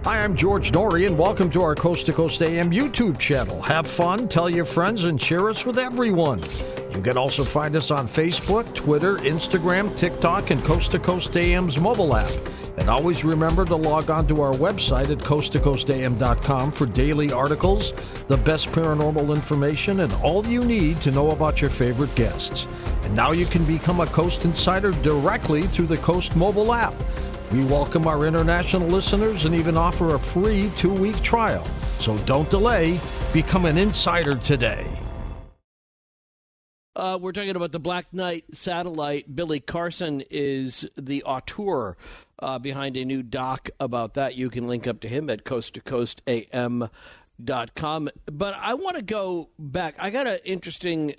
Hi, I'm George Norrie, and welcome to our Coast to Coast AM YouTube channel. Have fun, tell your friends, and share us with everyone. You can also find us on Facebook, Twitter, Instagram, TikTok, and Coast to Coast AM's mobile app. And always remember to log on to our website at coasttocoastam.com for daily articles, the best paranormal information, and all you need to know about your favorite guests. And now you can become a Coast Insider directly through the Coast mobile app. We welcome our international listeners and even offer a free 2-week trial. So don't delay. Become an insider today. We're talking about the Black Knight satellite. Billy Carson is the auteur behind a new doc about that. You can link up to him at coasttocoastam.com. But I want to go back. I got an interesting...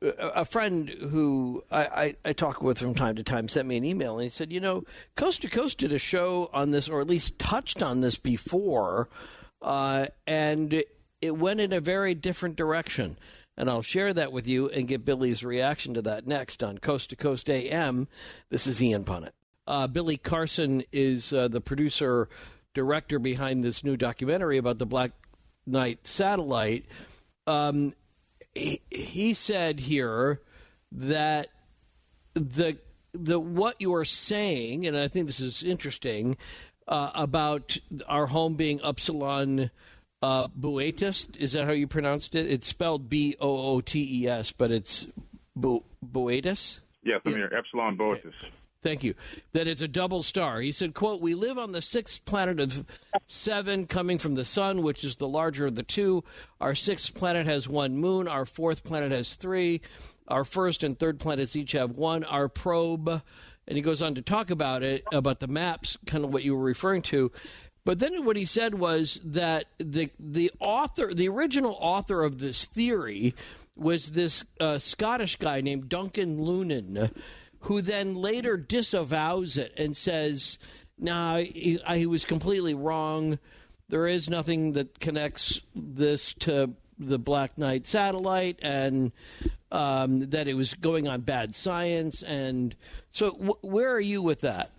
a friend who I talk with from time to time sent me an email, and he said, Coast to Coast did a show on this, or at least touched on this before, and it went in a very different direction. And I'll share that with you and get Billy's reaction to that next on Coast to Coast AM. This is Ian Punnett. Billy Carson is the producer-director behind this new documentary about the Black Knight satellite. He said here that the what you are saying, and I think this is interesting, about our home being Upsilon Boötes. Is that how you pronounced it? It's spelled Bootes, but it's Boötes? Yes, I'm here. Epsilon Boötes. Okay. Thank you. That it's a double star. He said, quote, "We live on the sixth planet of 7 coming from the sun, which is the larger of the two. Our sixth planet has 1 moon. Our fourth planet has 3. Our first and third planets each have 1. Our probe," and he goes on to talk about it, about the maps, kind of what you were referring to. But then what he said was that the original author of this theory was this Scottish guy named Duncan Lunan, who then later disavows it and says, he was completely wrong. There is nothing that connects this to the Black Knight satellite, and that it was going on bad science. And so where are you with that?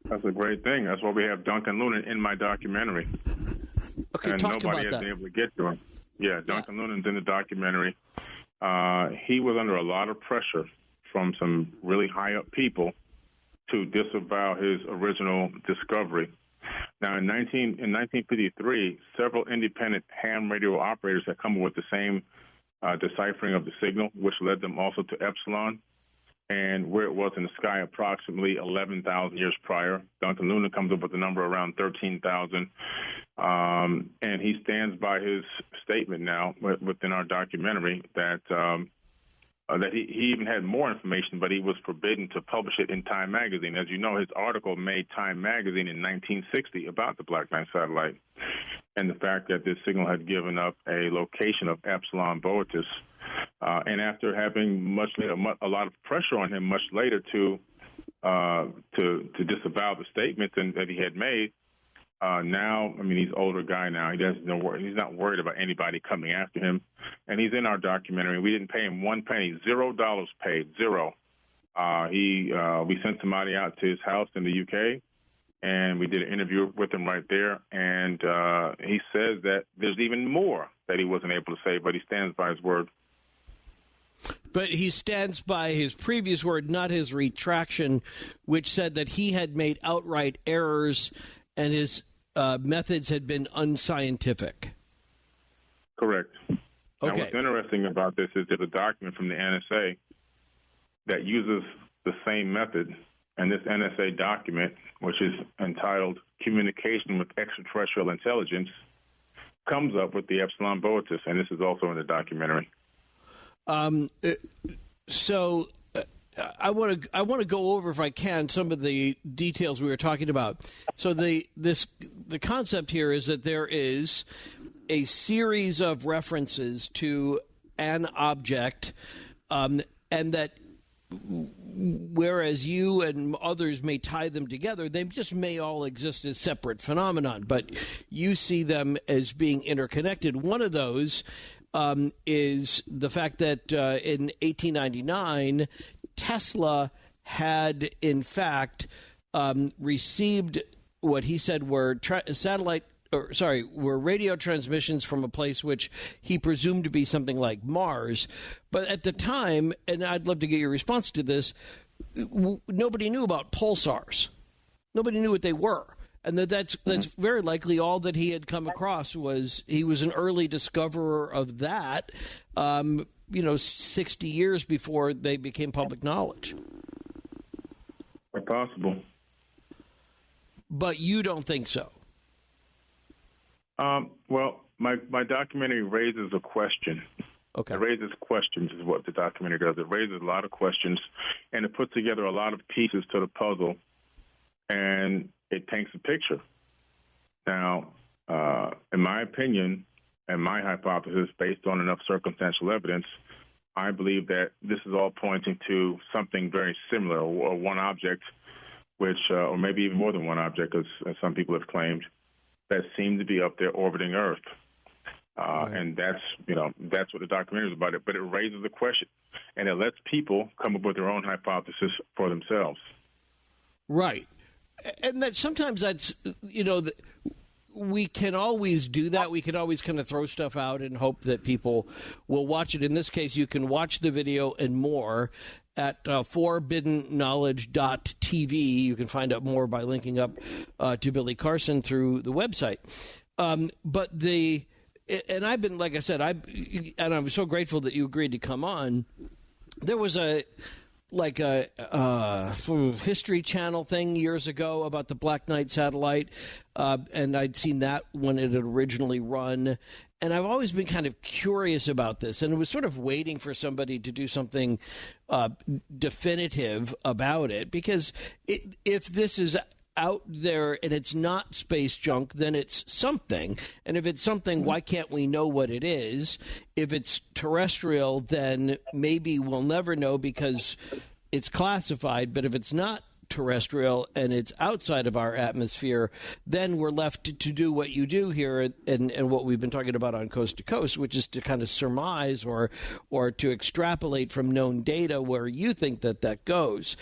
That's a great thing. That's why we have Duncan Lunan in my documentary. Okay, and talk nobody about has that. been able to get to him. Yeah, Duncan Lunan's in the documentary. He was under a lot of pressure from some really high-up people to disavow his original discovery. Now, in 1953, several independent ham radio operators had come up with the same deciphering of the signal, which led them also to Epsilon, and where it was in the sky approximately 11,000 years prior. Duncan Lunan comes up with a number around 13,000, and he stands by his statement now within our documentary that he even had more information, but he was forbidden to publish it in Time magazine. As you know, his article made Time magazine in 1960 about the Black Knight satellite and the fact that this signal had given up a location of Epsilon Boötes. And after having a lot of pressure on him much later to disavow the statements that he had made, now, he's an older guy now. He's not worried about anybody coming after him. And he's in our documentary. We didn't pay him one penny, $0 paid, zero. We sent somebody out to his house in the UK, and we did an interview with him right there. And he says that there's even more that he wasn't able to say, but he stands by his word. But he stands by his previous word, not his retraction, which said that he had made outright errors and his methods had been unscientific. Correct. Okay. Now, what's interesting about this is there's a document from the NSA that uses the same method, and this NSA document, which is entitled Communication with Extraterrestrial Intelligence, comes up with the Epsilon Boötes, and this is also in the documentary. So I want to go over, if I can, some of the details we were talking about. So the concept here is that there is a series of references to an object, and that whereas you and others may tie them together, they just may all exist as separate phenomenon, but you see them as being interconnected. One of those is the fact that in 1899, Tesla had, in fact, received what he said were were radio transmissions from a place which he presumed to be something like Mars. But at the time, and I'd love to get your response to this, nobody knew about pulsars. Nobody knew what they were. And that's very likely all that he had come across was he was an early discoverer of that, 60 years before they became public knowledge. Possible. But you don't think so? Well, my documentary raises a question. Okay. It raises questions is what the documentary does. It raises a lot of questions, and it puts together a lot of pieces to the puzzle, and it paints a picture. Now, in my opinion and my hypothesis, based on enough circumstantial evidence, I believe that this is all pointing to something very similar, or one object, which, or maybe even more than one object, as some people have claimed, that seem to be up there orbiting Earth. Right. And that's what the documentary is about. But it raises a question, and it lets people come up with their own hypothesis for themselves. Right. And that sometimes that's, we can always do that. We can always kind of throw stuff out and hope that people will watch it. In this case, you can watch the video and more at forbiddenknowledge.tv. You can find out more by linking up to Billy Carson through the website. And I've been, like I said, and I'm so grateful that you agreed to come on. There was a History Channel thing years ago about the Black Knight satellite, and I'd seen that when it had originally run. And I've always been kind of curious about this, and was sort of waiting for somebody to do something definitive about it, because if this is out there and it's not space junk, then it's something. And if it's something, why can't we know what it is? If it's terrestrial, then maybe we'll never know because it's classified. But if it's not terrestrial and it's outside of our atmosphere, then we're left to do what you do here and what we've been talking about on Coast to Coast, which is to kind of surmise or to extrapolate from known data where you think that goes.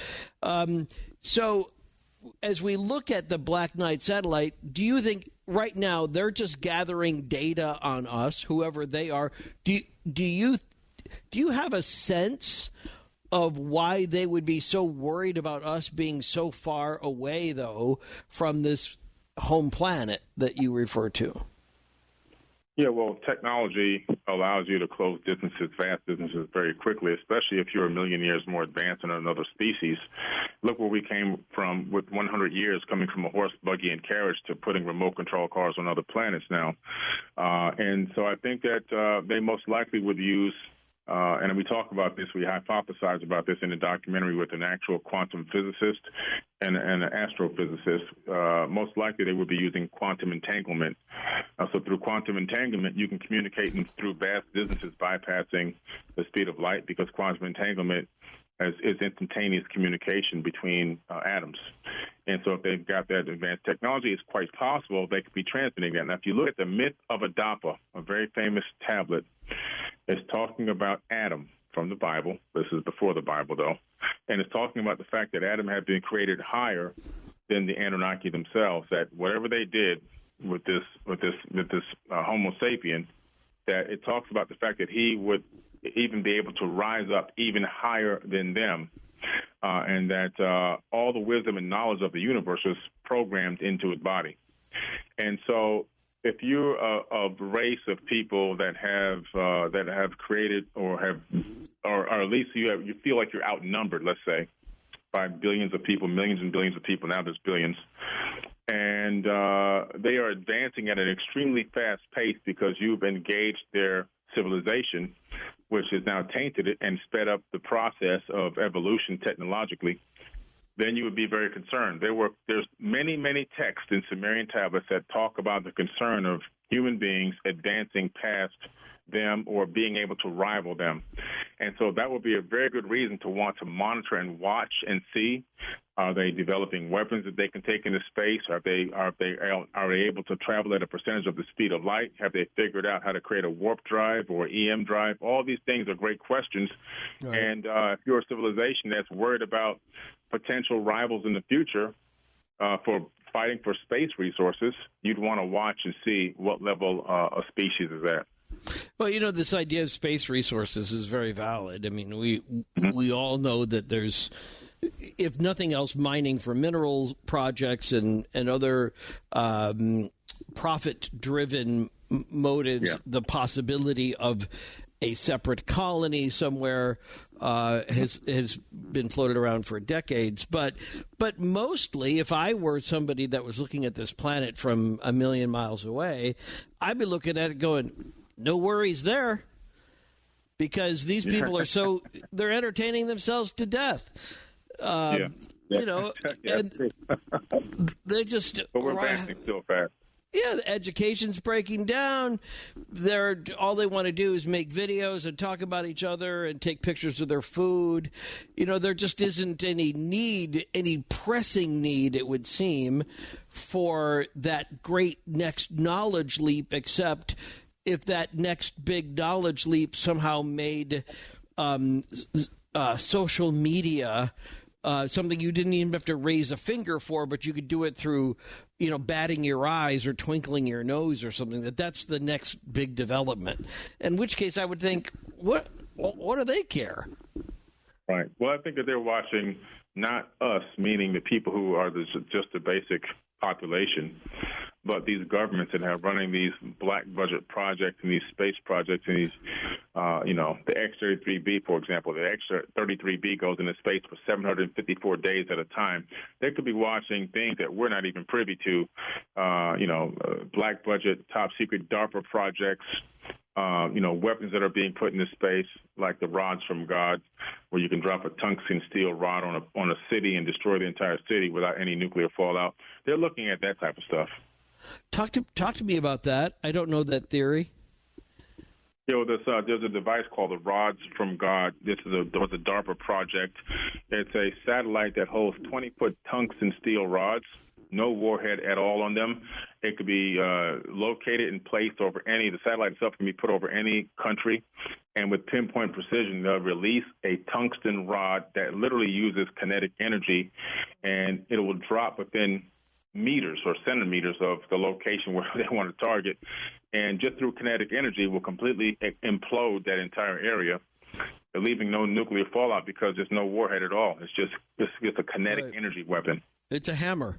So as we look at the Black Knight satellite, do you think right now they're just gathering data on us, whoever they are? Do you have a sense of why they would be so worried about us being so far away, though, from this home planet that you refer to? Yeah, well, technology allows you to close distances, vast distances, very quickly, especially if you're a million years more advanced than another species. Look where we came from with 100 years, coming from a horse, buggy, and carriage to putting remote control cars on other planets now. And so I think that they most likely would use, and we talk about this, we hypothesize about this in the documentary with an actual quantum physicist and an astrophysicist. Most likely they would be using quantum entanglement. So through quantum entanglement, you can communicate through vast distances, bypassing the speed of light, because quantum entanglement is instantaneous communication between atoms. And so if they've got that advanced technology, it's quite possible they could be transmitting that. Now, if you look at the myth of Adapa, a very famous tablet, it's talking about Adam from the Bible. This is before the Bible, though. And it's talking about the fact that Adam had been created higher than the Anunnaki themselves, that whatever they did with this Homo sapien, that it talks about the fact that he would even be able to rise up even higher than them, and that all the wisdom and knowledge of the universe was programmed into his body. And so if you're a race of people that have created or at least you feel like you're outnumbered, let's say, by billions of people, millions and billions of people, now there's billions, and they are advancing at an extremely fast pace because you've engaged their civilization, which is now tainted it and sped up the process of evolution technologically, then you would be very concerned. There's many, many texts in Sumerian tablets that talk about the concern of human beings advancing past them or being able to rival them. And so that would be a very good reason to want to monitor and watch and see, are they developing weapons that they can take into space? Are they able to travel at a percentage of the speed of light? Have they figured out how to create a warp drive or EM drive? All these things are great questions. Right. And if you're a civilization that's worried about potential rivals in the future for fighting for space resources, you'd want to watch and see what level a species is at. Well, this idea of space resources is very valid. I mean, we all know that there's, if nothing else, mining for minerals projects and other profit-driven motives, the possibility of a separate colony somewhere has been floated around for decades. But mostly, if I were somebody that was looking at this planet from a million miles away, I'd be looking at it going, no worries there, because these people are they're entertaining themselves to death. And they just. But we're advancing still fast. Yeah, the education's breaking down. All they want to do is make videos and talk about each other and take pictures of their food. There just isn't any pressing need, it would seem, for that great next knowledge leap, except if that next big knowledge leap somehow made social media something you didn't even have to raise a finger for, but you could do it through, batting your eyes or twinkling your nose or something. That's the next big development. In which case, I would think, what do they care? Right. Well, I think that they're watching not us, meaning the people who are just the basic population, but these governments that have running these black budget projects and these space projects and these, the X-33B, for example, the X-33B goes into space for 754 days at a time. They could be watching things that we're not even privy to, black budget, top secret DARPA projects, weapons that are being put into space, like the rods from God, where you can drop a tungsten steel rod on a city and destroy the entire city without any nuclear fallout. They're looking at that type of stuff. Talk to me about that. I don't know that theory. There's a device called the rods from God. This was a DARPA project. It's a satellite that holds 20-foot tungsten steel rods, no warhead at all on them. It could be located and placed over the satellite itself can be put over any country. And with pinpoint precision, they'll release a tungsten rod that literally uses kinetic energy, and it will drop within meters or centimeters of the location where they want to target. And just through kinetic energy will completely implode that entire area, leaving no nuclear fallout because there's no warhead at all. It's just a kinetic energy weapon. It's a hammer.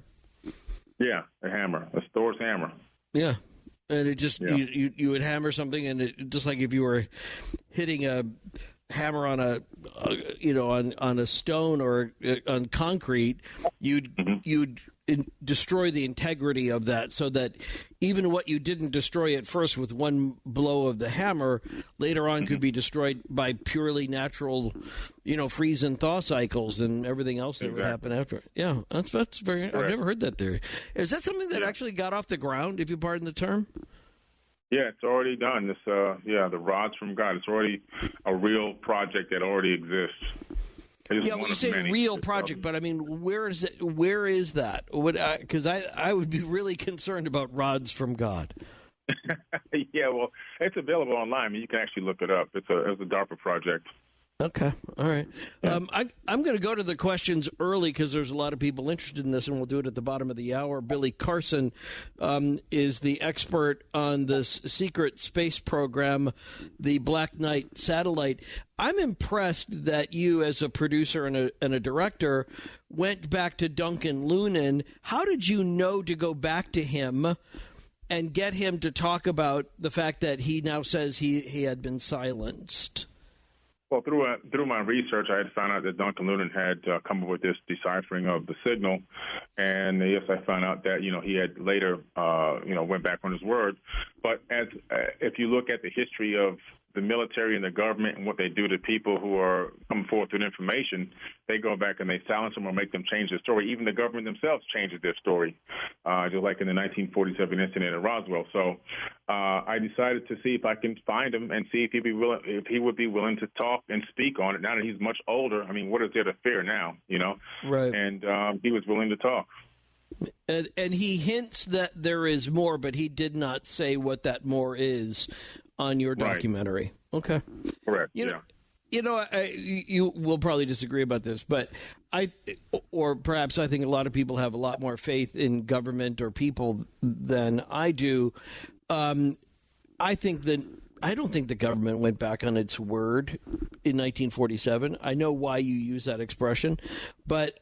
Yeah, a hammer. A Thor's hammer. Yeah. And it just, you would hammer something, and it just like if you were hitting a hammer on on a stone or on concrete, you'd destroy the integrity of that, so that even what you didn't destroy at first with one blow of the hammer later on could be destroyed by purely natural, freeze and thaw cycles and everything else that would happen after it. Yeah, that's very. I've never heard that theory. Is that something that actually got off the ground, if you pardon the term? Yeah, it's already done. This, the rods from God. It's already a real project that already exists. Yeah, when you say real project, but I mean, where is it? Where is that? Because I would be really concerned about rods from God. Yeah, well, it's available online. I mean, you can actually look it up. It's a DARPA project. Okay, all right. Yeah. I'm going to go to the questions early because there's a lot of people interested in this, and we'll do it at the bottom of the hour. Billy Carson is the expert on this secret space program, the Black Knight satellite. I'm impressed that you, as a producer and a director, went back to Duncan Lunan. How did you know to go back to him and get him to talk about the fact that he now says he had been silenced? Well, through my research, I had found out that Duncan Lunan had come up with this deciphering of the signal, and yes, I found out that he had later went back on his word. But if you look at the history of the military and the government and what they do to people who are coming forth with information, they go back and they silence them or make them change their story. Even the government themselves changes their story, just like in the 1947 incident at Roswell. So I decided to see if I can find him and see if he would be willing to talk and speak on it. Now that he's much older, I mean, what is there to fear now? Right? And he was willing to talk. And he hints that there is more, but he did not say what that more is on your documentary. Right. Okay. Correct. You will probably disagree about this, but or perhaps I think a lot of people have a lot more faith in government or people than I do. I don't think the government went back on its word in 1947. I know why you use that expression, but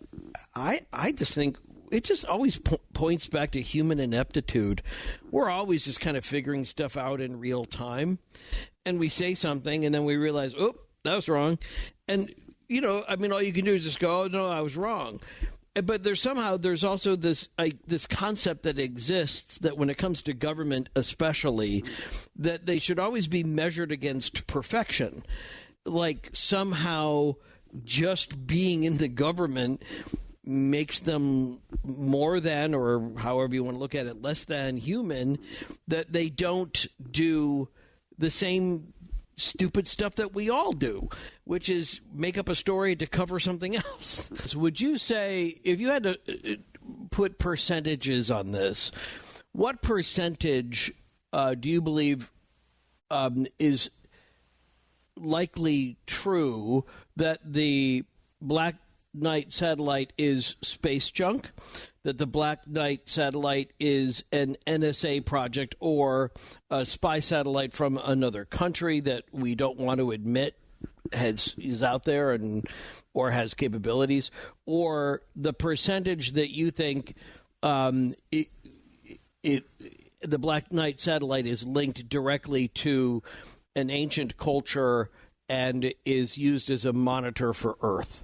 I just think it just always points back to human ineptitude. We're always just kind of figuring stuff out in real time, and we say something, and then we realize, oh, that was wrong. And, all you can do is just go, oh, no, I was wrong. But there's also this concept that exists that when it comes to government especially, that they should always be measured against perfection. Like somehow just being in the government makes them more than, or however you want to look at it, less than human, that they don't do the same stupid stuff that we all do, which is make up a story to cover something else. So would you say, if you had to put percentages on this, what percentage do you believe is likely true that the Black Knight satellite is space junk, that the Black Knight satellite is an NSA project or a spy satellite from another country that we don't want to admit is out there or has capabilities, or the percentage that you think the Black Knight satellite is linked directly to an ancient culture and is used as a monitor for Earth?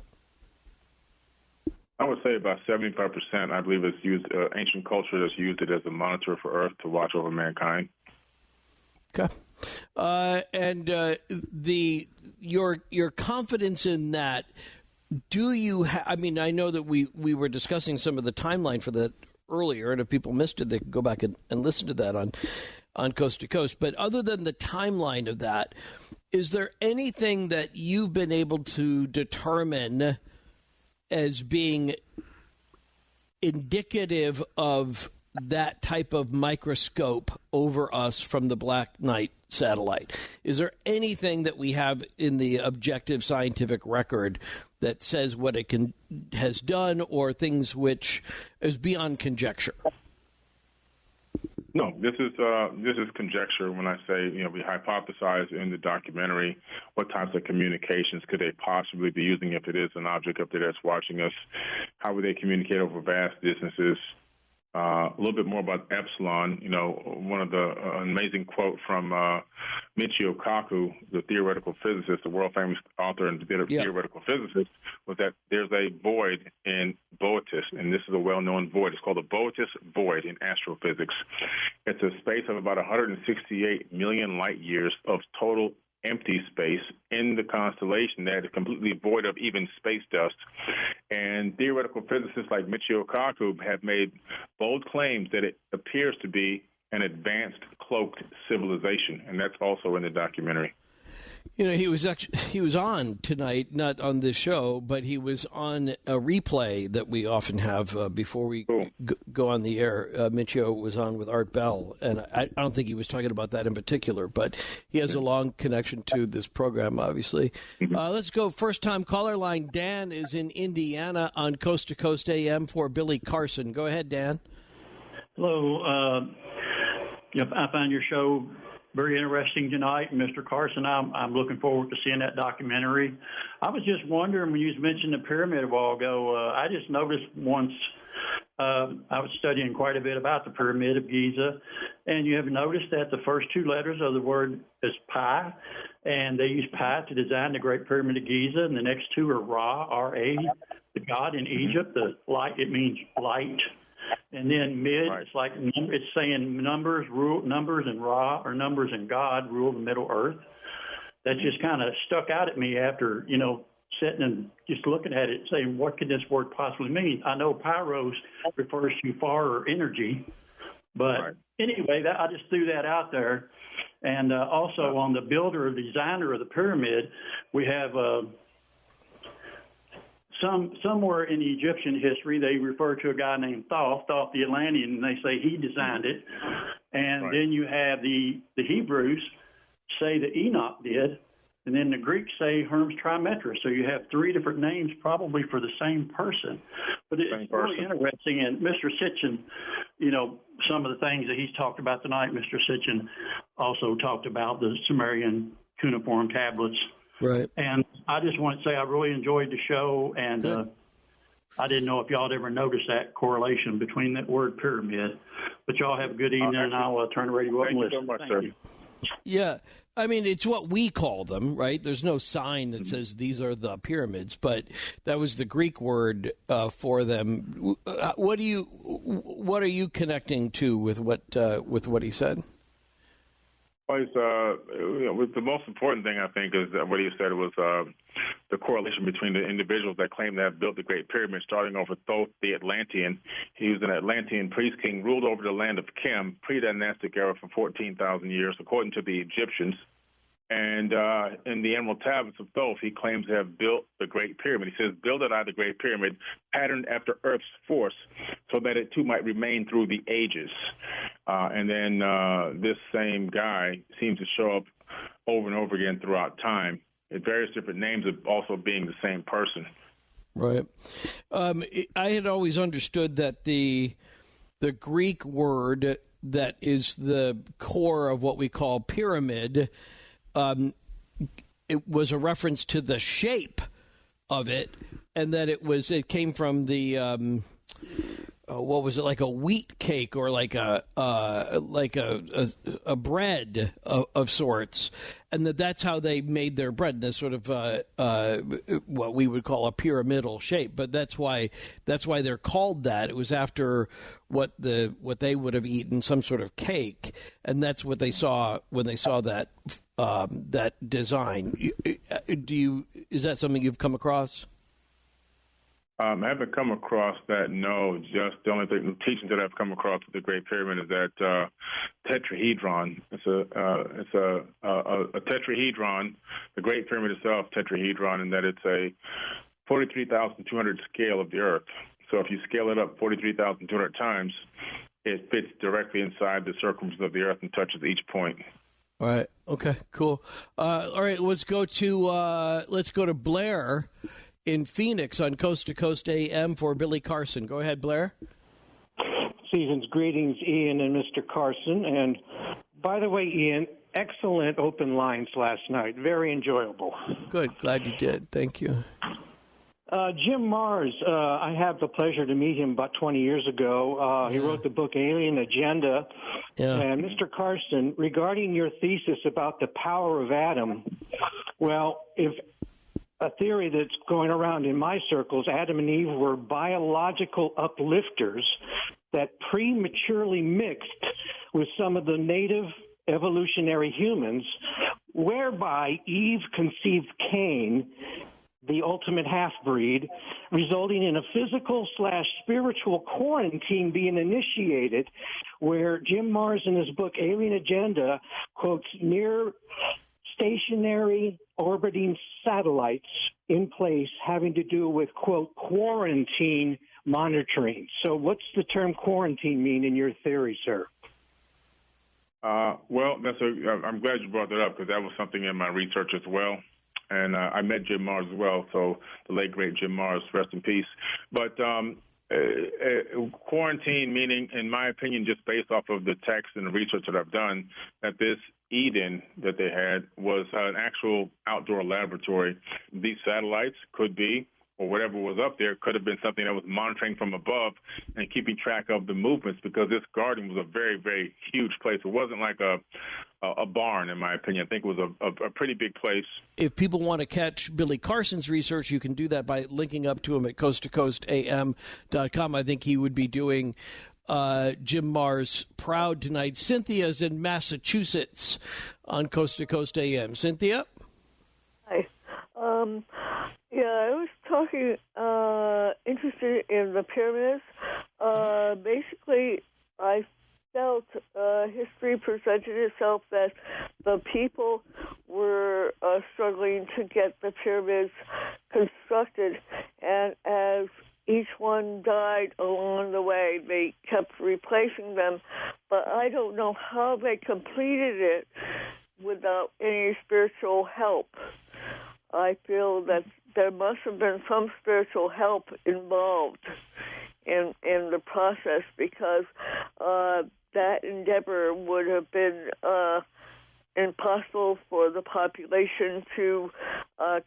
I would say about 75%. I believe it's used. Ancient culture has used it as a monitor for Earth to watch over mankind. Okay, and your confidence in that. Do you? I mean, I know that we were discussing some of the timeline for that earlier, and if people missed it, they could go back and listen to that on Coast to Coast. But other than the timeline of that, is there anything that you've been able to determine as being indicative of that type of microscope over us from the Black Knight satellite? Is there anything that we have in the objective scientific record that says what it has done, or things which is beyond conjecture? No, this is conjecture. When I say, we hypothesize in the documentary what types of communications could they possibly be using if it is an object up there that's watching us. How would they communicate over vast distances? A little bit more about Epsilon. One of the amazing quote from Michio Kaku, the theoretical physicist, the world-famous author and theoretical physicist, was that there's a void in Boötis, and this is a well-known void. It's called the Boötis void in astrophysics. It's a space of about 168 million light years of total empty space in the constellation that is completely void of even space dust. And theoretical physicists like Michio Kaku have made bold claims that it appears to be an advanced cloaked civilization, and that's also in the documentary. He was on tonight, not on this show, but he was on a replay that we often have before we go on the air. Michio was on with Art Bell, and I don't think he was talking about that in particular, but he has a long connection to this program, obviously. Let's go first-time caller line. Dan is in Indiana on Coast to Coast AM for Billy Carson. Go ahead, Dan. Hello. I find your show very interesting tonight. Mr. Carson, I'm looking forward to seeing that documentary. I was just wondering, when you mentioned the pyramid a while ago, I just noticed once I was studying quite a bit about the Pyramid of Giza, and you have noticed that the first two letters of the word is pi, and they use pi to design the Great Pyramid of Giza, and the next two are Ra, R-A, the god in Egypt. The light, it means light. And then mid, right. It's like it's saying numbers and Ra, or numbers and God rule the Middle Earth. That just kind of stuck out at me after, sitting and just looking at it, saying, what could this word possibly mean? I know pyros refers to fire or energy, but anyway, I just threw that out there. And also on the builder or designer of the pyramid, we have somewhere in Egyptian history, they refer to a guy named Thoth the Atlantean, and they say he designed it. And then you have the Hebrews say that Enoch did. And then the Greeks say Hermes Trimethra. So you have three different names probably for the same person. But it's really interesting. And Mr. Sitchin, some of the things that he's talked about tonight, Mr. Sitchin also talked about the Sumerian cuneiform tablets. Right. And I just want to say I really enjoyed the show, and I didn't know if y'all had ever noticed that correlation between that word pyramid. But y'all have a good evening, and I'll turn the radio up and listen. Thank you so much, Thank sir. you. Yeah. I mean, it's what we call them, right? There's no sign that says these are the pyramids, but that was the Greek word for them. What are you connecting to with what he said? Well, the most important thing, I think, is that what he said was the correlation between the individuals that claim to have built the Great Pyramid, starting off with Thoth the Atlantean. He was an Atlantean priest king, ruled over the land of Kem, pre-dynastic era for 14,000 years, according to the Egyptians. And in the Emerald Tablets of Thoth, he claims to have built the Great Pyramid. He says, builded I the Great Pyramid, patterned after Earth's force, so that it too might remain through the ages. And then this same guy seems to show up over and over again throughout time, at various different names of also being the same person. Right. I had always understood that the Greek word that is the core of what we call pyramid, it was a reference to the shape of it, and that it came from the what was it, like a wheat cake or like a bread of sorts, and that's how they made their bread, this sort of what we would call a pyramidal shape. But that's why they're called that. It was after what they would have eaten, some sort of cake, and that's what they saw when they saw that design. Is that something you've come across? I haven't come across that, no. Just the only teaching that I've come across with the Great Pyramid is that tetrahedron. It's a tetrahedron, the Great Pyramid itself, tetrahedron, and that it's a 43,200 scale of the Earth. So if you scale it up 43,200 times, it fits directly inside the circumference of the Earth and touches each point. All right. Okay. Cool. All right. Let's go to Blair in Phoenix on Coast to Coast AM for Billy Carson. Go ahead, Blair. Season's greetings, Ian and Mr. Carson. And by the way, Ian, excellent open lines last night. Very enjoyable. Good. Glad you did. Thank you. Jim Mars, I had the pleasure to meet him about 20 years ago. He wrote the book Alien Agenda. Yeah. And Mr. Carson, regarding your thesis about the power of Adam, well, if a theory that's going around in my circles, Adam and Eve were biological uplifters that prematurely mixed with some of the native evolutionary humans, whereby Eve conceived Cain, the ultimate half-breed, resulting in a physical/spiritual quarantine being initiated, where Jim Mars in his book Alien Agenda quotes near stationary orbiting satellites in place having to do with, quote, quarantine monitoring. So what's the term quarantine mean in your theory, sir? Well, I'm glad you brought that up, because that was something in my research as well. And I met Jim Mars as well, so the late, great Jim Mars, rest in peace. But quarantine meaning, in my opinion, just based off of the text and the research that I've done, that this Eden that they had was an actual outdoor laboratory. These satellites could be, or whatever was up there, could have been something that was monitoring from above and keeping track of the movements, because this garden was a very, very huge place. It wasn't like a barn, in my opinion. I think it was a pretty big place. If people want to catch Billy Carson's research, you can do that by linking up to him at coasttocoastam.com. I think he would be doing Jim Mars proud tonight. Cynthia's in Massachusetts on Coast to Coast AM. Cynthia? Hi. I was talking, interested in the pyramids. Basically, I felt history presented itself that the people were struggling to get the pyramids constructed, and as each one died along the way, they kept replacing them, but I don't know how they completed it. without any spiritual help. I feel that there must have been some spiritual help involved in the process, because that endeavor would have been impossible for the population to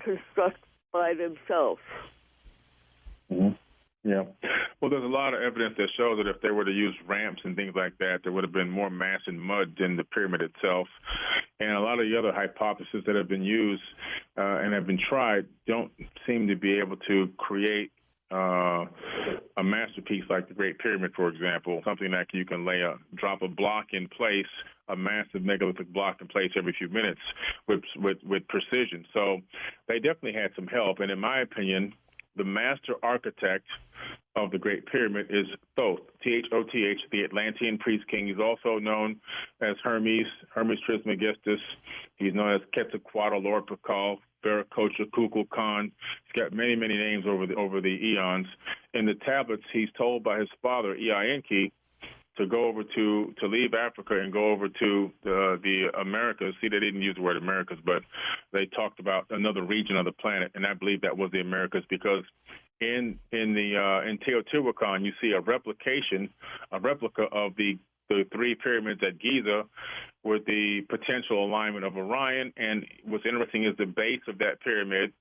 construct by themselves. Mm-hmm. Yeah. Well, there's a lot of evidence that shows that if they were to use ramps and things like that, there would have been more mass and mud than the pyramid itself. And a lot of the other hypotheses that have been used and have been tried don't seem to be able to create a masterpiece like the Great Pyramid, for example, something that you can drop a block in place, a massive megalithic block in place every few minutes with precision. So they definitely had some help. And in my opinion, the master architect of the Great Pyramid is Thoth, Thoth, the Atlantean priest king. He's also known as Hermes Trismegistus. He's known as Quetzalcoatl, Lord Pakal, Viracocha, Kukulkan. He's got many, many names over the eons. In the tablets, he's told by his father, Ea Enki, to go over to leave Africa and go over to the Americas. See, they didn't use the word Americas, but they talked about another region of the planet, and I believe that was the Americas, because in Teotihuacan you see a replica of the three pyramids at Giza with the potential alignment of Orion. And what's interesting is the base of that pyramid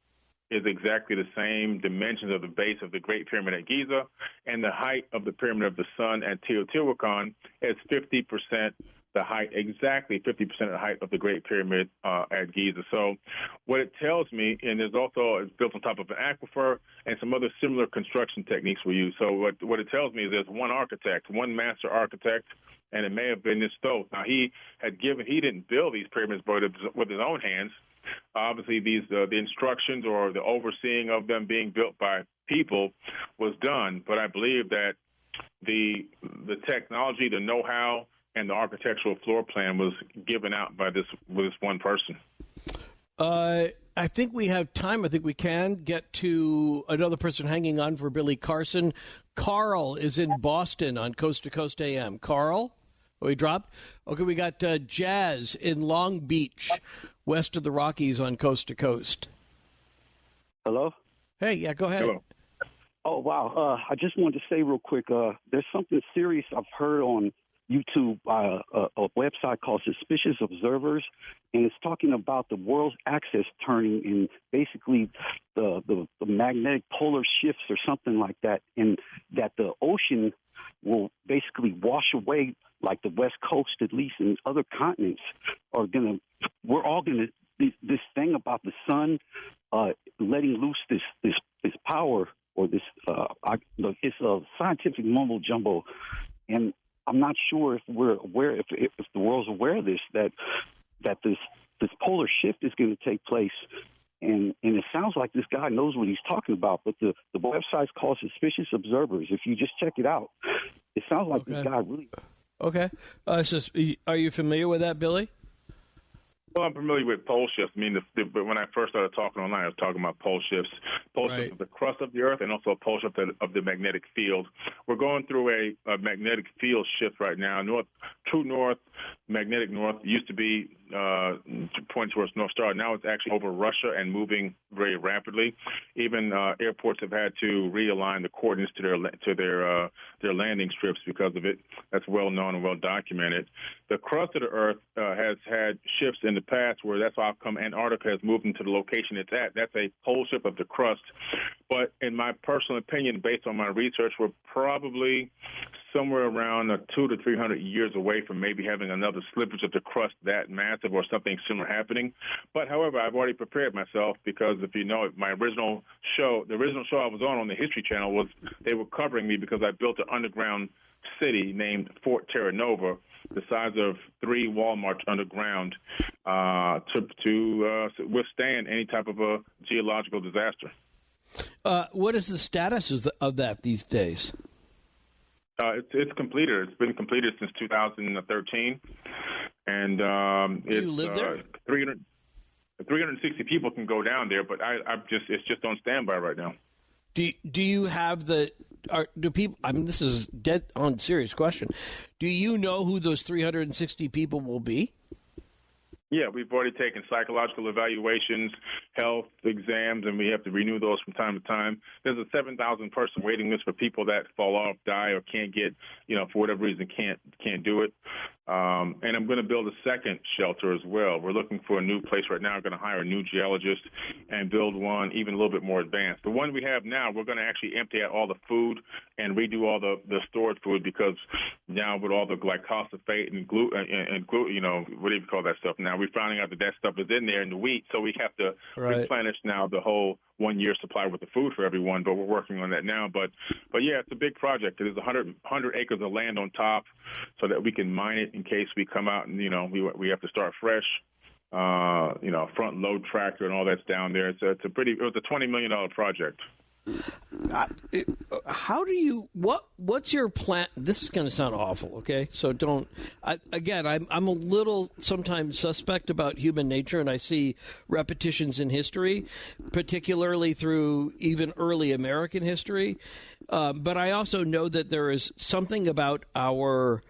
is exactly the same dimensions of the base of the Great Pyramid at Giza, and the height of the Pyramid of the Sun at Teotihuacan is 50% the height, exactly 50% of the height of the Great Pyramid at Giza. So what it tells me, and there's also, it's built on top of an aquifer, and some other similar construction techniques were used. So what it tells me is there's one architect, one master architect, and it may have been this Thoth. Now, he didn't build these pyramids with his own hands. Obviously, the instructions or the overseeing of them being built by people was done, but I believe that the technology, the know-how, and the architectural floor plan was given out by this one person. I think we have time. I think we can get to another person hanging on for Billy Carson. Carl is in Boston on Coast to Coast AM. Carl? Oh, he dropped? Okay, we got Jazz in Long Beach, west of the Rockies on Coast to Coast. Hello? Hey, yeah, go ahead. Hello. Oh, wow. I just wanted to say real quick, there's something serious I've heard on YouTube by a website called Suspicious Observers, and it's talking about the world's axis turning and basically the magnetic polar shifts or something like that, and that the ocean will basically wash away, like the West Coast, at least, and other continents we're all gonna, this thing about the sun letting loose this power, or this it's a scientific mumbo jumbo, and I'm not sure if we're aware, if the world's aware of this, that this polar shift is going to take place. And it sounds like this guy knows what he's talking about, but the website's called Suspicious Observers. If you just check it out, it sounds like this guy really... Okay. Are you familiar with that, Billy? Well, I'm familiar with pole shifts. I mean, but when I first started talking online, I was talking about pole shifts. Pole shifts of the crust of the Earth, and also a pole shift of the magnetic field. We're going through a magnetic field shift right now. True north, magnetic north used to be pointing towards North Star. Now it's actually over Russia and moving very rapidly. Even airports have had to realign the coordinates to their landing strips because of it. That's well known and well documented. The crust of the Earth has had shifts in the past where that's how come Antarctica has moved into the location it's at. That's a pole shift of the crust. But in my personal opinion, based on my research, we're probably somewhere around 200 to 300 years away from maybe having another slippage of the crust that massive or something similar happening. But, however, I've already prepared myself because, if you know, the original show I was on the History Channel, they were covering me because I built an underground city named Fort Terra Nova, the size of 3 Walmarts underground, to withstand any type of a geological disaster. What is the status of that these days? It's completed. It's been completed since 2013, and Do you live there? 360 people can go down there, but it's just on standby right now. Do you have do people? I mean, this is dead on serious question. Do you know who those 360 people will be? Yeah, we've already taken psychological evaluations, health exams, and we have to renew those from time to time. There's a 7,000 person waiting list for people that fall off, die, or can't get, for whatever reason, can't do it. And I'm going to build a second shelter as well. We're looking for a new place right now. I'm going to hire a new geologist and build one even a little bit more advanced. The one we have now, we're going to actually empty out all the food and redo all the stored food, because now with all the glyphosate and gluten, what do you call that stuff now? We're finding out that stuff is in there in the wheat, so we have to replenish now the whole 1 year supply with the food for everyone, but we're working on that now. But yeah, it's a big project. There's 100 acres of land on top so that we can mine it in case we come out and, we have to start fresh. Front load tractor and all that's down there. It was a $20 million project. How do you what's your plan? This is going to sound awful, okay? So I'm a little sometimes suspect about human nature, and I see repetitions in history, particularly through even early American history. But I also know that there is something about our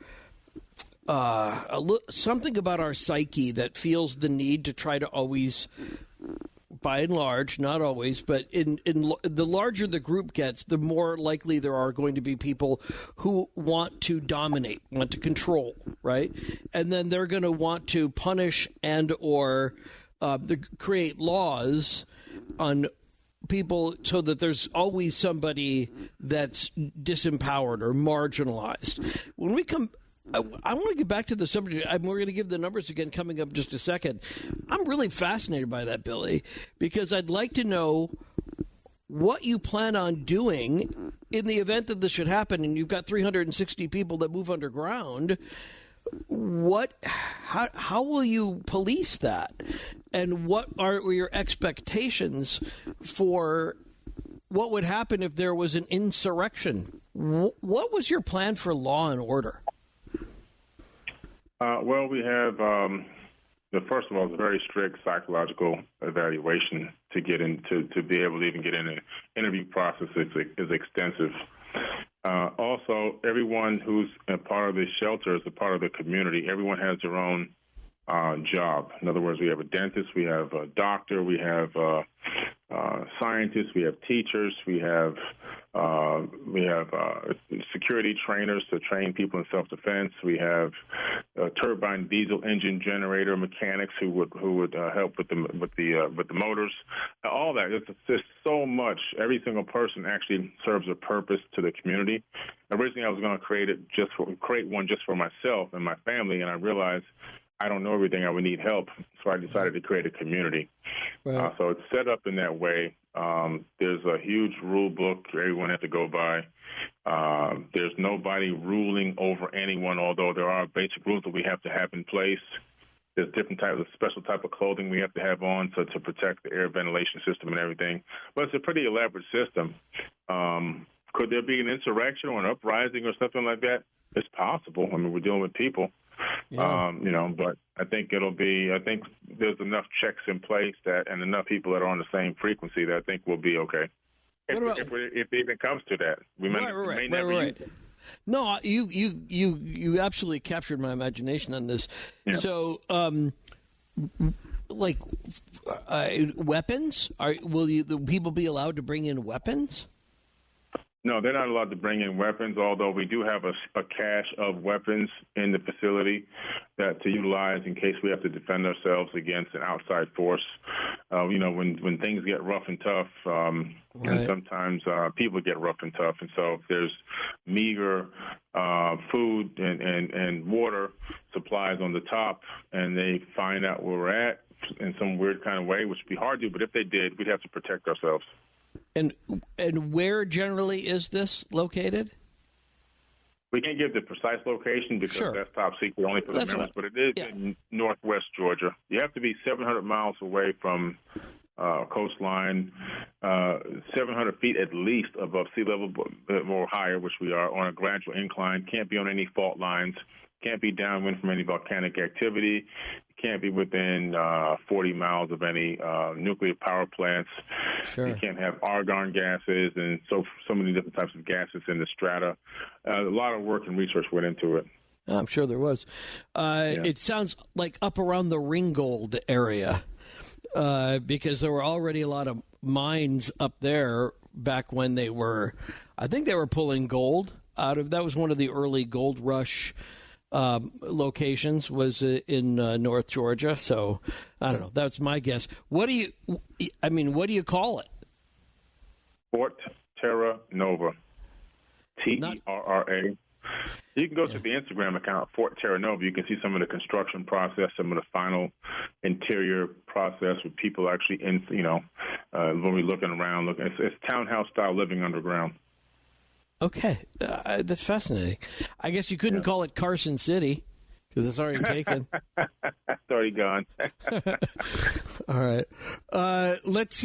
psyche that feels the need to try to always, by and large, not always, but in the larger the group gets, the more likely there are going to be people who want to dominate, want to control, right? And then they're going to want to punish and or create laws on people so that there's always somebody that's disempowered or marginalized. When we come... I want to get back to the subject. We're going to give the numbers again coming up in just a second. I'm really fascinated by that, Billy, because I'd like to know what you plan on doing in the event that this should happen and you've got 360 people that move underground. How will you police that? And what are your expectations for what would happen if there was an insurrection? What was your plan for law and order? Well, we have, first of all, it's a very strict psychological evaluation to get into, to be able to even get in an interview process is extensive. Also, everyone who's a part of the shelter is a part of the community. Everyone has their own job. In other words, we have a dentist, we have a doctor, we have scientists, we have teachers, we have security trainers to train people in self-defense. We have turbine diesel engine generator mechanics who would help with the motors. All that. It's just so much. Every single person actually serves a purpose to the community. Originally, I was going to create one just for myself and my family, and I realized I don't know everything. I would need help, so I decided to create a community. Right. So it's set up in that way. There's a huge rule book everyone has to go by. There's nobody ruling over anyone, although there are basic rules that we have to have in place. There's different types of special type of clothing we have to have on to protect the air ventilation system and everything. But it's a pretty elaborate system. Could there be an insurrection or an uprising or something like that? It's possible. I mean, we're dealing with people. Yeah. But I think there's enough checks in place and enough people that are on the same frequency that I think we'll be okay. If it even comes to that, we may never use it. No, you absolutely captured my imagination on this. Yeah. So, weapons? Will the people be allowed to bring in weapons? No, they're not allowed to bring in weapons, although we do have a cache of weapons in the facility to utilize in case we have to defend ourselves against an outside force. When things get rough and tough, and sometimes people get rough and tough. And so if there's meager food and water supplies on the top and they find out where we're at in some weird kind of way, which would be hard to do, but if they did, we'd have to protect ourselves. And where generally is this located? We can't give the precise location because that's top secret only for the members, but it is in northwest Georgia. You have to be 700 miles away from coastline, 700 feet at least above sea level or higher, which we are, on a gradual incline. Can't be on any fault lines. Can't be downwind from any volcanic activity. Can't be within 40 miles of any nuclear power plants. Sure. You can't have argon gases and so many different types of gases in the strata. A lot of work and research went into it. I'm sure there was. It sounds like up around the Ringgold area, because there were already a lot of mines up there back when I think they were pulling gold out of. That was one of the early gold rush locations, was in North Georgia. So I don't know. That's my guess. What do you call it? Fort Terra Nova. Terra. You can go to the Instagram account, Fort Terra Nova. You can see some of the construction process, some of the final interior process with people actually when we're looking around. It's townhouse style living underground. Okay, that's fascinating. I guess you couldn't call it Carson City because it's already taken. It's already gone. All right, let's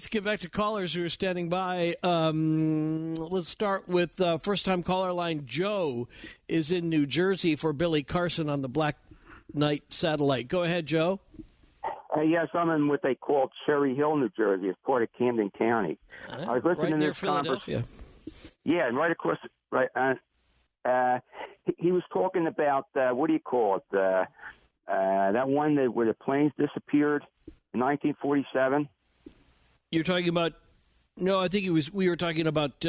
get back to callers who are standing by. Let's start with first-time caller line. Joe is in New Jersey for Billy Carson on the Black Knight satellite. Go ahead, Joe. Yes, I'm in what they call Cherry Hill, New Jersey. It's part of Camden County. I was listening right to near this Philadelphia. Yeah, and right across. Right, he was talking about what do you call it? That one where the planes disappeared in 1947. You're talking about? No, I think we were talking about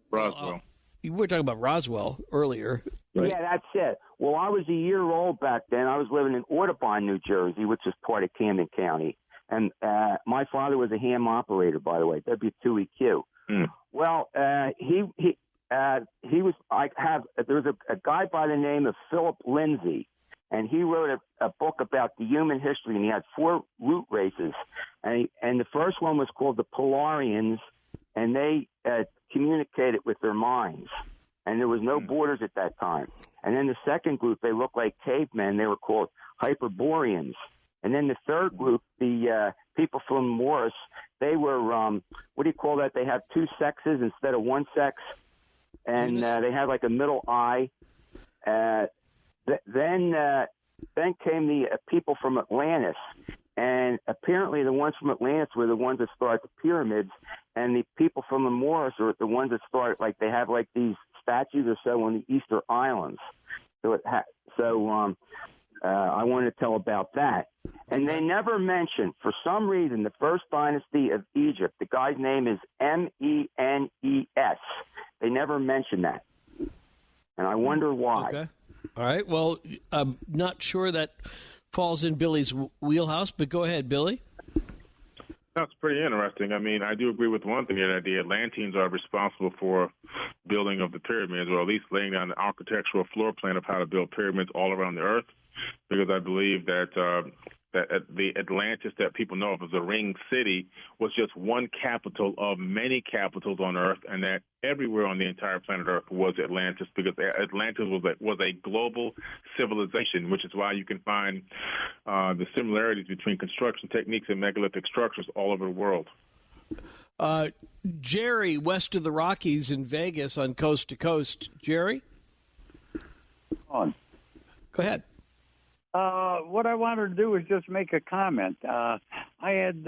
Roswell. We were talking about Roswell earlier. Right? Yeah, that's it. Well, I was a year old back then. I was living in Audubon, New Jersey, which is part of Camden County, and my father was a ham operator, by the way, W2EQ. Well, he was. There was a guy by the name of Philip Lindsay, and he wrote a book about the human history, and he had 4 root races, and the first one was called the Polarians, and they communicated with their minds, and there was no borders at that time. And then the second group, they looked like cavemen. They were called Hyperboreans. And then the third group, the people from Morris, they were, what do you call that? They have 2 sexes instead of 1 sex. And they had like a middle eye. Then came the people from Atlantis. And apparently the ones from Atlantis were the ones that started the pyramids. And the people from the Morris are the ones that started, like they have like these statues or so on the Easter Islands. So I wanted to tell about that. And they never mentioned, for some reason, the first dynasty of Egypt. The guy's name is Menes. They never mentioned that. And I wonder why. Okay. All right. Well, I'm not sure that falls in Billy's wheelhouse, but go ahead, Billy. That's pretty interesting. I mean, I do agree with one thing, that the Atlanteans are responsible for building of the pyramids, or at least laying down the architectural floor plan of how to build pyramids all around the earth, because I believe that the Atlantis that people know of as the Ring City was just one capital of many capitals on Earth, and that everywhere on the entire planet Earth was Atlantis, because Atlantis was a global civilization, which is why you can find the similarities between construction techniques and megalithic structures all over the world. Jerry, west of the Rockies in Vegas on Coast to Coast. Jerry? On. Go ahead. What I wanted to do was just make a comment. I had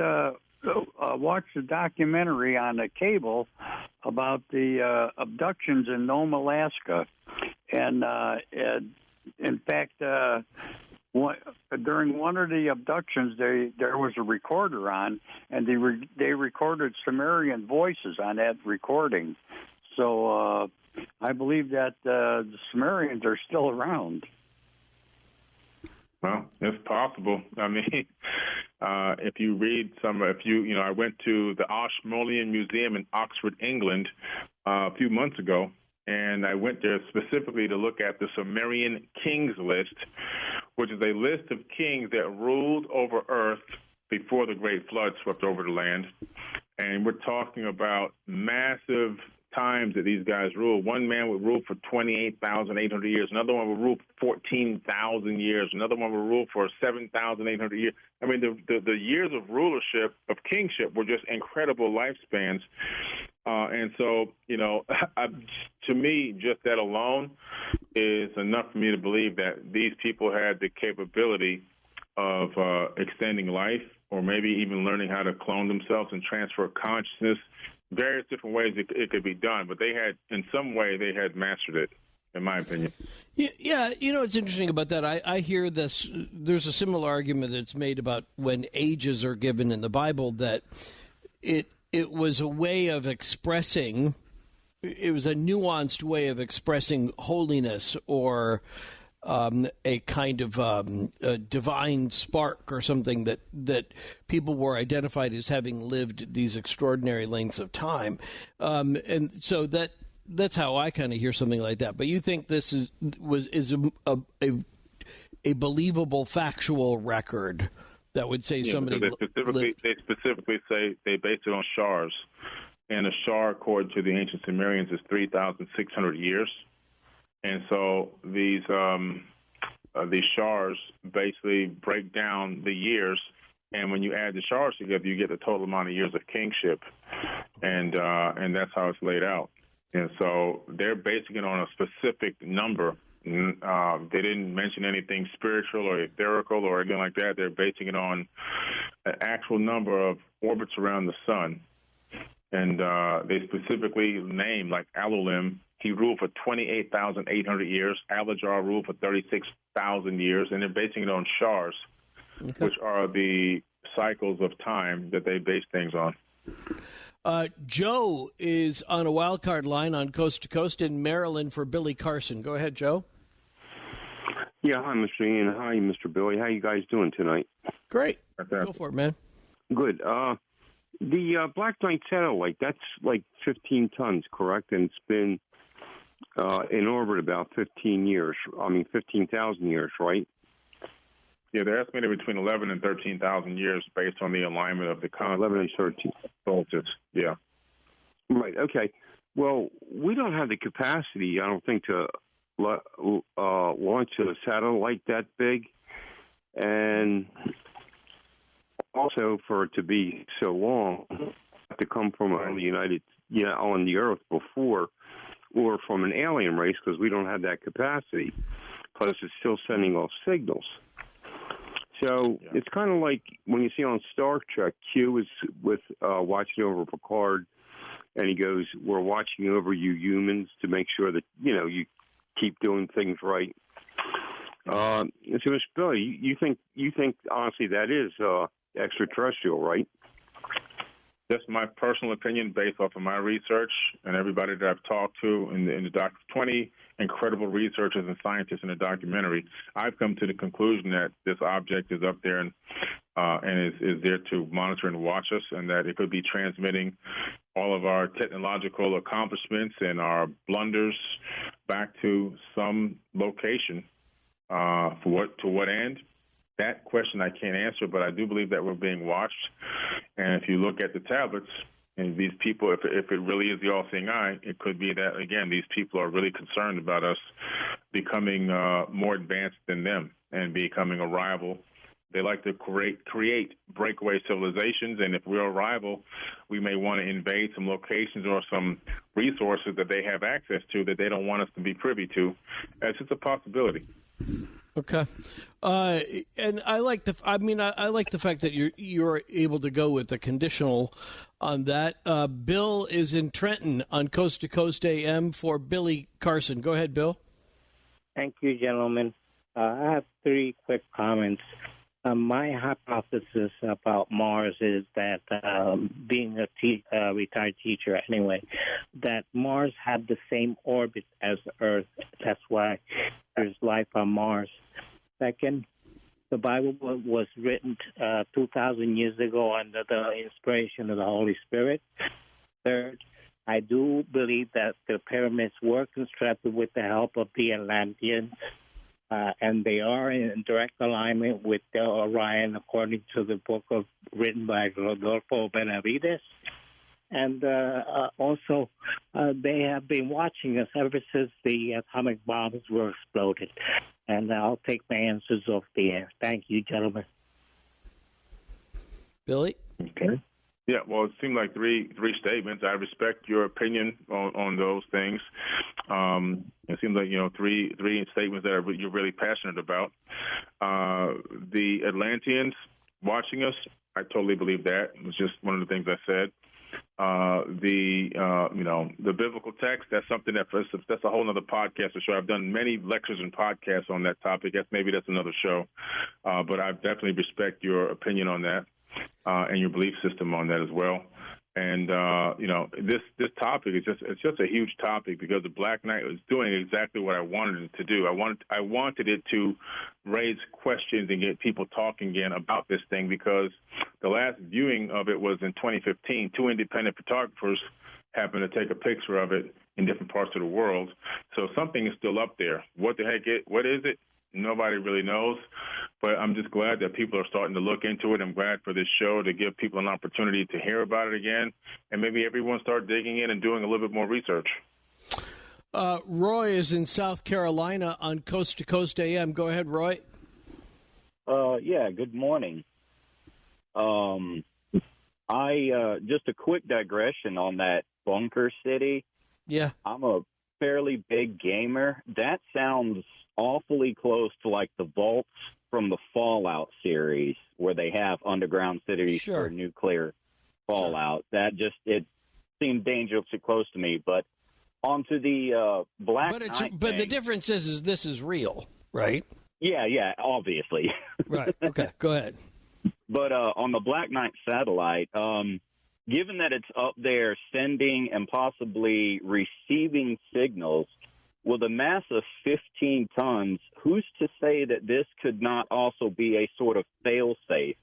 watched a documentary on the cable about the abductions in Nome, Alaska. And in fact, during one of the abductions, there was a recorder on, and they recorded Sumerian voices on that recording. So I believe that the Sumerians are still around. Well, it's possible. I mean, if you read I went to the Ashmolean Museum in Oxford, England, a few months ago, and I went there specifically to look at the Sumerian Kings List, which is a list of kings that ruled over Earth before the Great Flood swept over the land. And we're talking about massive times that these guys ruled. One man would rule for 28,800 years. Another one would rule for 14,000 years. Another one would rule for 7,800 years. I mean, the years of rulership, of kingship, were just incredible lifespans. And so, to me, just that alone is enough for me to believe that these people had the capability of extending life, or maybe even learning how to clone themselves and transfer consciousness. Various different ways it could be done, but in some way they had mastered it. in my opinion. Yeah, what's interesting about that, I hear this, there's a similar argument that's made about when ages are given in the Bible, that it was a way of expressing, it was a nuanced way of expressing holiness or a kind of a divine spark or something that people were identified as having lived these extraordinary lengths of time. And so that's how I kind of hear something like that. But you think this is a believable factual record that would say somebody they specifically say they base it on shars, and a shar, according to the ancient Sumerians, is 3,600 years, and so these shars basically break down the years. And when you add the shars together, you get the total amount of years of kingship, and that's how it's laid out. And so they're basing it on a specific number. They didn't mention anything spiritual or etherical or anything like that. They're basing it on an actual number of orbits around the sun. And they specifically named, like Alulim, he ruled for 28,800 years. Alajar ruled for 36,000 years. And they're basing it on shars, which are the cycles of time that they base things on. Joe is on a wild card line on Coast to Coast in Maryland for Billy Carson. Go ahead, Joe. Yeah, hi, Mr. Ian. Hi, Mr. Billy. How you guys doing tonight? Great. Go for it, man. Good. The Black Knight satellite, that's like 15 tons, correct? And it's been in orbit about 15,000 years, right? Yeah, they're estimated between 11 and 13,000 years based on the alignment of the 11 and 13. solstice. Yeah. Right. Okay. Well, we don't have the capacity, I don't think, to launch a satellite that big, and also for it to be so long, to come from on the Earth before, or from an alien race, because we don't have that capacity. Plus, it's still sending off signals. So it's kind of like when you see on Star Trek, Q is with watching over Picard, and he goes, "We're watching over you humans to make sure that you keep doing things right." So, Mr. Billy, you think honestly that is extraterrestrial, right? That's my personal opinion based off of my research and everybody that I've talked to in the 20 incredible researchers and scientists in the documentary. I've come to the conclusion that this object is up there and is there to monitor and watch us, and that it could be transmitting all of our technological accomplishments and our blunders back to some location. To what end? That question I can't answer, but I do believe that we're being watched. And if you look at the tablets, and these people, if it really is the all-seeing eye, it could be that, again, these people are really concerned about us becoming more advanced than them and becoming a rival. They like to create breakaway civilizations, and if we're a rival, we may want to invade some locations or some resources that they have access to that they don't want us to be privy to. That's just a possibility. Okay, and I like the fact that you're able to go with the conditional on that. Bill is in Trenton on Coast to Coast AM for Billy Carson. Go ahead, Bill. Thank you, gentlemen. I have 3 quick comments. My hypothesis about Mars is that, being a retired teacher anyway, that Mars had the same orbit as Earth. That's why there's life on Mars. Second, the Bible was written 2,000 years ago under the inspiration of the Holy Spirit. Third, I do believe that the pyramids were constructed with the help of the Atlanteans. And they are in direct alignment with the Orion, according to the book written by Rodolfo Benavides. And also, they have been watching us ever since the atomic bombs were exploded. And I'll take my answers off the air. Thank you, gentlemen. Billy? Okay. Yeah, well, it seemed like three statements. I respect your opinion on those things. It seems like, three statements that you're really passionate about. The Atlanteans watching us, I totally believe that. It was just one of the things I said. the biblical text. That's something that's a whole other podcast for sure. I've done many lectures and podcasts on that topic. That's another show. But I definitely respect your opinion on that and your belief system on that as well. And this topic is just a huge topic because the Black Knight was doing exactly what I wanted it to do. I wanted it to raise questions and get people talking again about this thing, because the last viewing of it was in 2015. Two independent photographers happened to take a picture of it in different parts of the world. So something is still up there. What is it? Nobody really knows, but I'm just glad that people are starting to look into it. I'm glad for this show to give people an opportunity to hear about it again, and maybe everyone start digging in and doing a little bit more research. Roy is in South Carolina on Coast to Coast AM. Go ahead, Roy. Yeah, good morning. Just a quick digression on that Bunker City. Yeah. I'm a fairly big gamer. That sounds awfully close to like the vaults from the Fallout series, where they have underground cities for nuclear fallout. That it seemed dangerously close to me. But onto the Black Knight but the difference is this is real, right? Yeah, obviously. Right. Okay, go ahead. But on the Black Knight satellite, given that it's up there sending and possibly receiving signals with a mass of 15 tons, who's to say that this could not also be a sort of fail-safe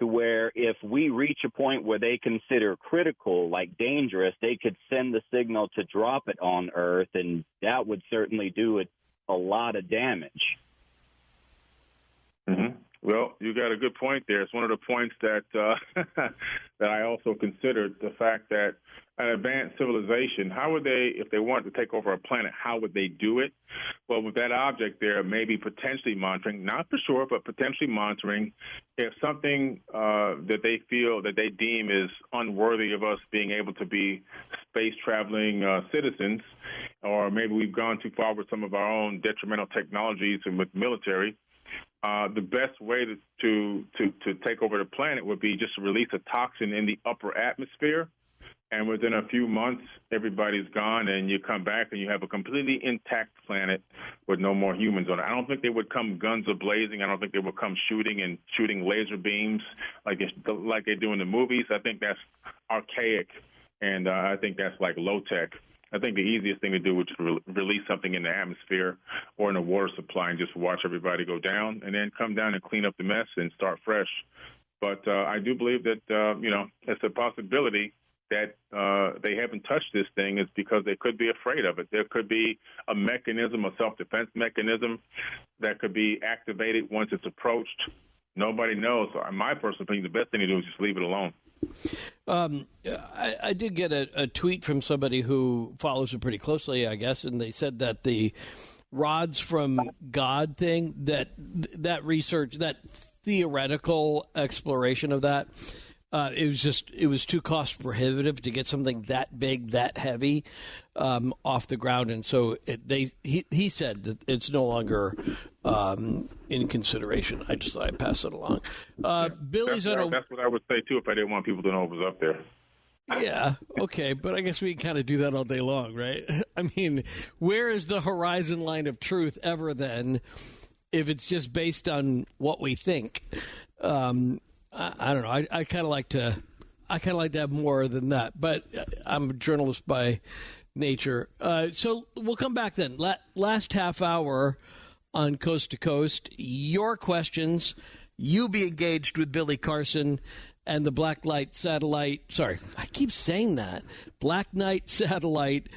to where if we reach a point where they consider critical, like dangerous, they could send the signal to drop it on Earth, and that would certainly do it a lot of damage. Mm-hmm. Well, you got a good point there. It's one of the points that that I also considered, the fact that an advanced civilization, how would they, if they wanted to take over a planet, how would they do it? Well, with that object there, maybe potentially monitoring, not for sure, but potentially monitoring if something that they feel, that they deem is unworthy of us being able to be space traveling citizens, or maybe we've gone too far with some of our own detrimental technologies and with military. The best way to take over the planet would be just to release a toxin in the upper atmosphere, and within a few months, everybody's gone, and you come back and you have a completely intact planet with no more humans on it. I don't think they would come guns a-blazing. I don't think they would come shooting laser beams like they do in the movies. I think that's archaic, and I think that's like low-tech. I think the easiest thing to do would just release something in the atmosphere or in a water supply and just watch everybody go down, and then come down and clean up the mess and start fresh. But I do believe that, it's a possibility that they haven't touched this thing is because they could be afraid of it. There could be a mechanism, a self-defense mechanism that could be activated once it's approached. Nobody knows. So my personal opinion, the best thing to do is just leave it alone. I did get a tweet from somebody who follows it pretty closely, I guess, and they said that the rods from God thing, that research, that theoretical exploration of that, it was too cost prohibitive to get something that big, that heavy off the ground, and so he said that it's no longer in consideration. I just thought I'd pass it along. Billy's that's what I would say too if I didn't want people to know it was up there. Yeah, okay, but I guess we can kind of do that all day long, right? I mean, where is the horizon line of truth ever then if it's just based on what we think? I don't know. I kind of like to have more than that, but I'm a journalist by nature. So we'll come back then. Last half hour on Coast to Coast. Your questions. You be engaged with Billy Carson and the Black Knight satellite. Sorry, I keep saying that. Black Knight satellite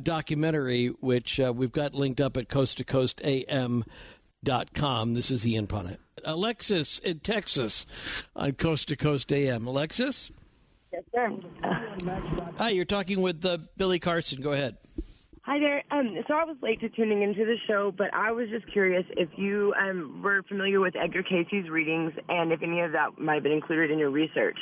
documentary, which we've got linked up at coasttocoastam.com. This is Ian Punnett. Alexis in Texas on Coast to Coast AM. Alexis? Yes, sir. Hi, you're talking with Billy Carson. Go ahead. Hi there. So I was late to tuning into the show, but I was just curious if you were familiar with Edgar Casey's readings and if any of that might have been included in your research.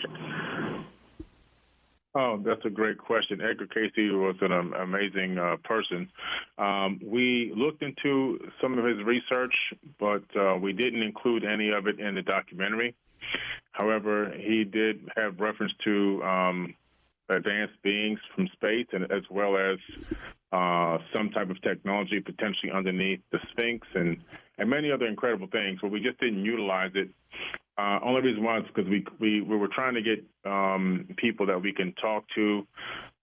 Oh, that's a great question. Edgar Casey was an amazing person. We looked into some of his research, but we didn't include any of it in the documentary. However, he did have reference to advanced beings from space, and as well as some type of technology potentially underneath the Sphinx and many other incredible things, but we just didn't utilize it. Only reason why is because we were trying to get people that we can talk to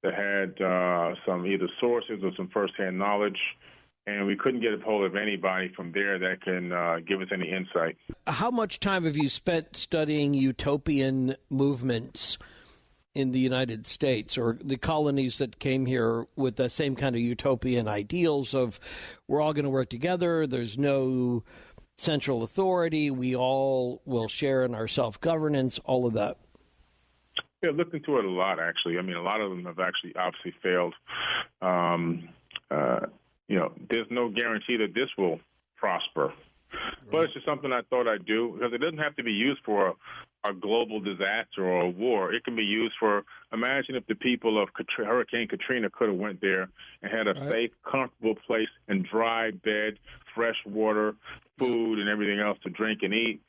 that had some either sources or some firsthand knowledge, and we couldn't get a hold of anybody from there that can give us any insight. How much time have you spent studying utopian movements in the United States, or the colonies that came here with the same kind of utopian ideals of we're all going to work together, there's no central authority, we all will share in our self-governance, all of that? Yeah, looked into it a lot, actually. I mean, a lot of them have actually obviously failed. There's no guarantee that this will prosper. But it's just something I thought I'd do, because it doesn't have to be used for a global disaster or a war. It can be used for, imagine if the people of Hurricane Katrina could have went there and had a safe, comfortable place and dry bed, fresh water, food, and everything else to drink and eat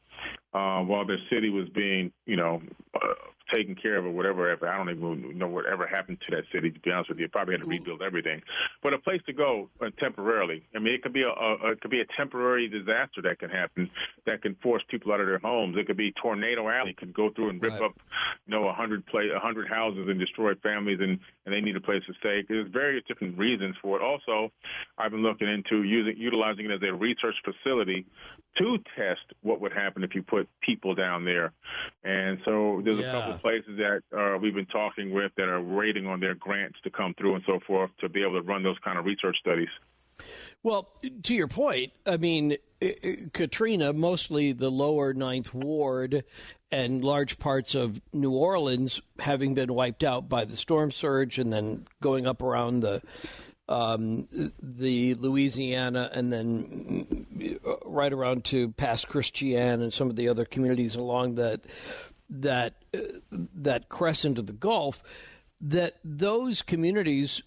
while their city was being, taken care of or whatever. I don't even know whatever happened to that city, to be honest with you. Probably had to rebuild everything. But a place to go temporarily. I mean, it could be a temporary disaster that can happen that can force people out of their homes. It could be Tornado Alley could go through and rip up, 100 houses and destroy families, and they need a place to stay. There's various different reasons for it. Also, I've been looking into utilizing it as a research facility to test what would happen if you put people down there. And so there's a couple of places that we've been talking with that are waiting on their grants to come through and so forth to be able to run those kind of research studies. Well, to your point, I mean, Katrina, mostly the lower Ninth Ward and large parts of New Orleans having been wiped out by the storm surge and then going up around the Louisiana and then right around to past Christiane and some of the other communities along that crescent of the Gulf, that those communities,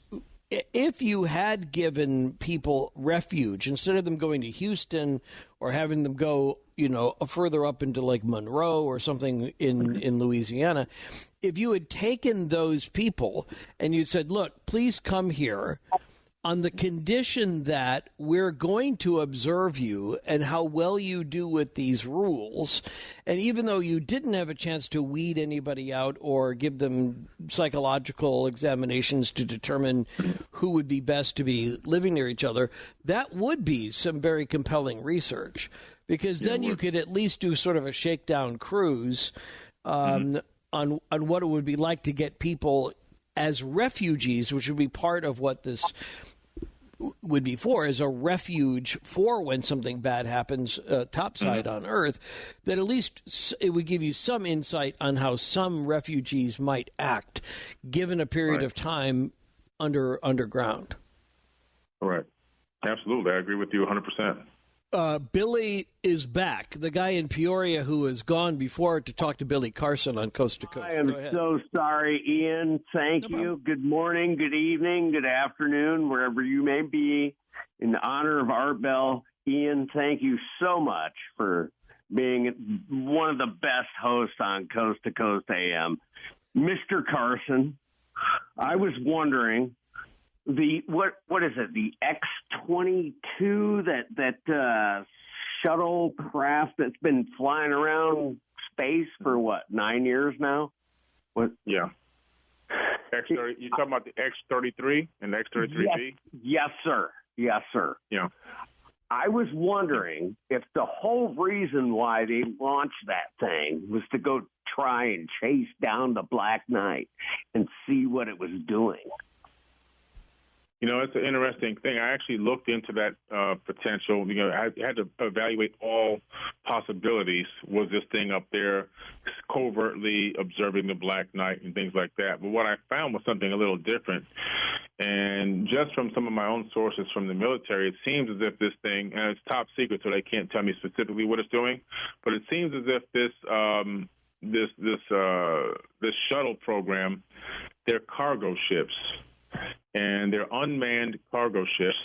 if you had given people refuge, instead of them going to Houston or having them go, further up into like Monroe or something in Louisiana, if you had taken those people and you said, look, please come here on the condition that we're going to observe you and how well you do with these rules. And even though you didn't have a chance to weed anybody out or give them psychological examinations to determine who would be best to be living near each other, that would be some very compelling research, because then you could at least do sort of a shakedown cruise on what it would be like to get people as refugees, which would be part of what this would be for, as a refuge for when something bad happens topside on Earth, that at least it would give you some insight on how some refugees might act given a period of time underground. Right. Absolutely. I agree with you 100%. Billy is back, the guy in Peoria who has gone before to talk to Billy Carson on Coast to Coast. I am so sorry, Ian. Thank you. Good morning, good evening, good afternoon, wherever you may be. In honor of Art Bell, Ian, thank you so much for being one of the best hosts on Coast to Coast AM. Mr. Carson, I was wondering, what is it? The X-22 that shuttlecraft that's been flying around space for 9 years now? What? Yeah. X-30. You talking about the X-33 and the X-33B? Yes, sir. Yes, sir. Yeah. I was wondering if the whole reason why they launched that thing was to go try and chase down the Black Knight and see what it was doing. It's an interesting thing. I actually looked into that potential. I had to evaluate all possibilities. Was this thing up there covertly observing the Black Knight and things like that? But what I found was something a little different. And just from some of my own sources from the military, it seems as if this thing, and it's top secret, so they can't tell me specifically what it's doing, but it seems as if this shuttle program, they're cargo ships. And they're unmanned cargo ships.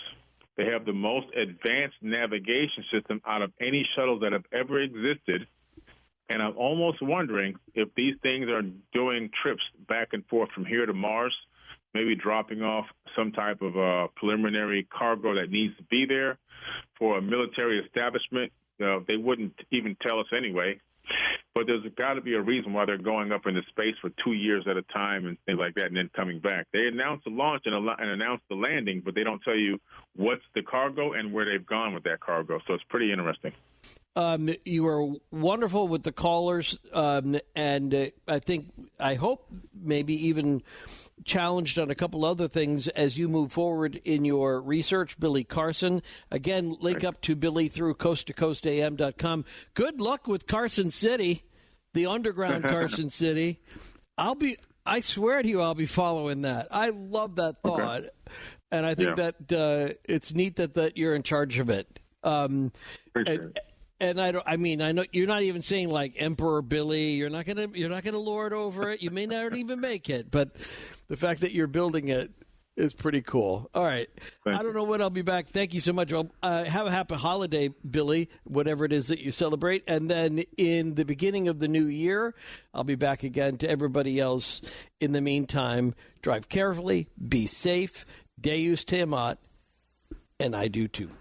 They have the most advanced navigation system out of any shuttles that have ever existed. And I'm almost wondering if these things are doing trips back and forth from here to Mars, maybe dropping off some type of preliminary cargo that needs to be there for a military establishment. They wouldn't even tell us anyway. But there's got to be a reason why they're going up into space for 2 years at a time and things like that and then coming back. They announce the launch and announce the landing, but they don't tell you what's the cargo and where they've gone with that cargo. So it's pretty interesting. You were wonderful with the callers, and I hope maybe even challenged on a couple other things as you move forward in your research. Billy Carson, again, link up to Billy through coasttocoastam.com. Good luck with Carson City, the underground Carson City. I swear to you, I'll be following that. I love that thought, and I think that it's neat that you're in charge of it. And I know you're not even saying like Emperor Billy. You're not gonna lord over it. You may not even make it, but the fact that you're building it is pretty cool. All right, I don't know when I'll be back. Thank you so much. Have a happy holiday, Billy, whatever it is that you celebrate. And then in the beginning of the new year, I'll be back again. To everybody else, in the meantime, drive carefully, be safe. Deus te amat, and I do too.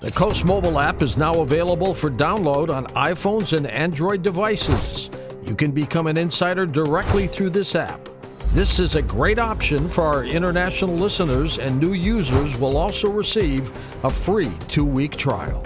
The Coast mobile app is now available for download on iPhones and Android devices. You can become an insider directly through this app. This is a great option for our international listeners, and new users will also receive a free 2-week trial.